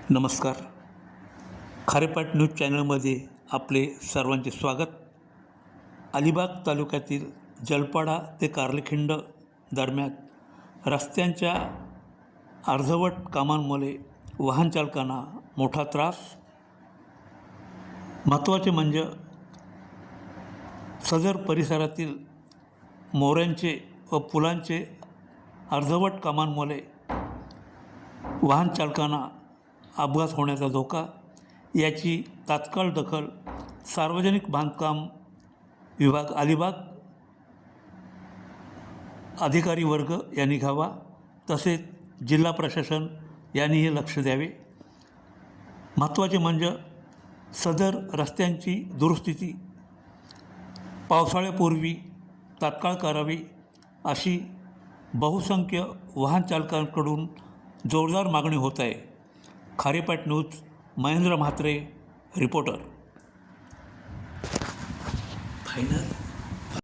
नमस्कार. खारेपाट न्यूज चॅनलमध्ये आपले सर्वांचे स्वागत. अलिबाग तालुक्यातील जलपाडा ते कार्लेखिंड दरम्यान रस्त्यांच्या अर्धवट कामांमुळे वाहन चालकांना मोठा त्रास. महत्त्वाचे म्हणजे सदर परिसरातील मोऱ्यांचे व पुलांचे अर्धवट कामांमुळे वाहन चालकांना अपघात होण्याचा धोका. याची तात्काळ दखल सार्वजनिक बांधकाम विभाग अलिबाग अधिकारी वर्ग यांनी घ्यावा, तसेच जिल्हा प्रशासन यांनीही लक्ष द्यावे. महत्त्वाचे म्हणजे सदर रस्त्यांची दुरुस्ती पावसाळ्यापूर्वी तात्काळ करावी, अशी बहुसंख्य वाहन चालकांकडून जोरदार मागणी होत आहे. Kharepat news, Mahendra Mhatre, reporter. Final.